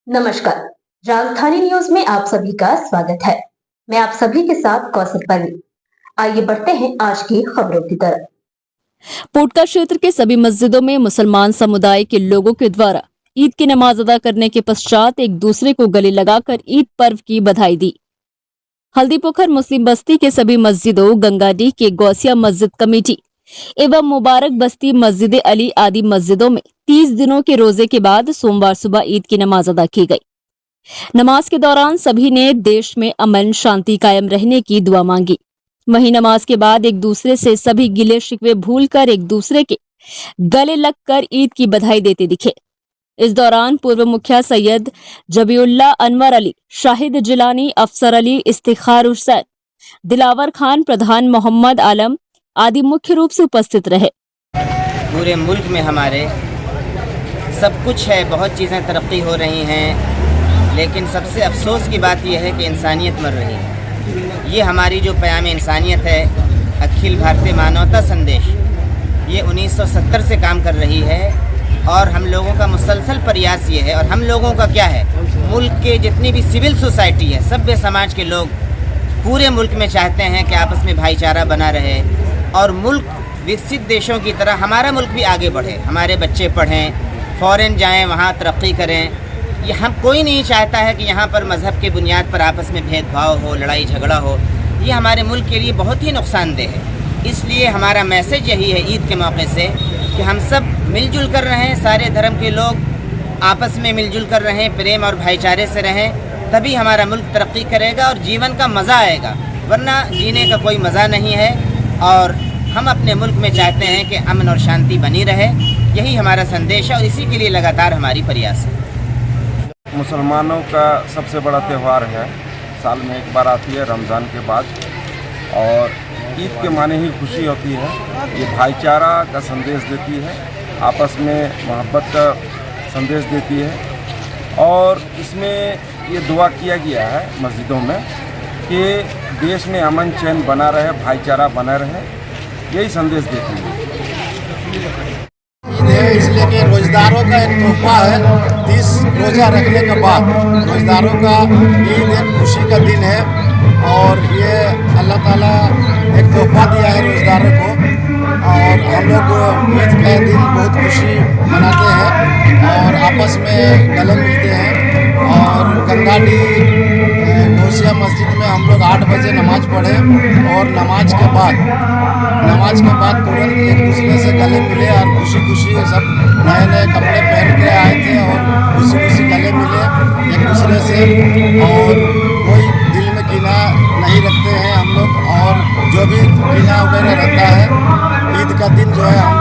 नमस्कार, राजधानी न्यूज में आप सभी का स्वागत है। मैं आप सभी के साथ कौसर परवीन। आइए बढ़ते हैं आज की खबरों की तरफ। पोटका क्षेत्र के सभी मस्जिदों में मुसलमान समुदाय के लोगों के द्वारा ईद की नमाज अदा करने के पश्चात एक दूसरे को गले लगाकर ईद पर्व की बधाई दी। हल्दीपोखर मुस्लिम बस्ती के सभी मस्जिदों, गंगाडीह के गौसिया मस्जिद कमेटी एवं मुबारक बस्ती मस्जिद अली आदि मस्जिदों में 30 दिनों के रोजे के बाद सोमवार सुबह ईद की नमाज अदा की गई। नमाज के दौरान सभी ने देश में अमन शांति कायम रहने की दुआ मांगी। वहीं नमाज के बाद एक दूसरे से सभी गिले शिकवे भूलकर एक दूसरे के गले लगकर ईद की बधाई देते दिखे। इस दौरान पूर्व मुखिया सैयद जबीउल्लाह अनवर अली, शाहिद जिलानी, अफसर अली, इफ्तिखार हुसैन, दिलावर खान, प्रधान मोहम्मद आलम आदि मुख्य रूप से उपस्थित रहे। पूरे मुल्क में हमारे सब कुछ है, बहुत चीज़ें तरक्की हो रही हैं, लेकिन सबसे अफसोस की बात यह है कि इंसानियत मर रही है। ये हमारी जो प्याम इंसानियत है, अखिल भारतीय मानवता संदेश, ये 1970 से काम कर रही है और हम लोगों का मुसलसल प्रयास ये है। और हम लोगों का क्या है, मुल्क के जितनी भी सिविल सोसाइटी है, सभ्य समाज के लोग पूरे मुल्क में चाहते हैं कि आपस में भाईचारा बना रहे और मुल्क विकसित देशों की तरह हमारा मुल्क भी आगे बढ़े, हमारे बच्चे पढ़ें, फ़ॉरेन जाएं, वहाँ तरक्की करें। ये हम कोई नहीं चाहता है कि यहाँ पर मज़हब के बुनियाद पर आपस में भेदभाव हो, लड़ाई झगड़ा हो। ये हमारे मुल्क के लिए बहुत ही नुकसानदेह है। इसलिए हमारा मैसेज यही है ईद के मौके से कि हम सब मिलजुल कर रहें, सारे धर्म के लोग आपस में मिलजुल कर रहें, प्रेम और भाईचारे से रहें, तभी हमारा मुल्क तरक्की करेगा और जीवन का मज़ा आएगा, वरना जीने का कोई मज़ा नहीं है। और हम अपने मुल्क में चाहते हैं कि अमन और शांति बनी रहे, यही हमारा संदेश है और इसी के लिए लगातार हमारी प्रयास है। मुसलमानों का सबसे बड़ा त्यौहार है, साल में एक बार आती है रमज़ान के बाद, और ईद के माने ही खुशी होती है। ये भाईचारा का संदेश देती है, आपस में मोहब्बत का संदेश देती है और इसमें ये दुआ किया गया है मस्जिदों में कि देश में अमन चैन बना रहे, भाईचारा बना रहे, यही संदेश देती है। ईद है इसलिए कि रोज़दारों का एक तोहफा है। 30 रोज़ा रखने के बाद रोज़दारों का ईद एक खुशी का दिन है और ये अल्लाह ताला एक तोहफा दिया है रोज़दारों को। और हम लोग ईद का दिन बहुत खुशी मनाते हैं और आपस में गले मिलते हैं। और गंगाडीह गौसिया मस्जिद में हम लोग 8 बजे नमाज़ पढ़े और नमाज के बाद तुरंत एक दूसरे से गले मिले और खुशी खुशी सब नए नए कपड़े पहन के आए थे और खुशी खुशी गले मिले एक दूसरे से। और कोई दिल में कीना नहीं रखते हैं हम लोग, और जो भी कीना वगैरह रहता है ईद का दिन जो है हम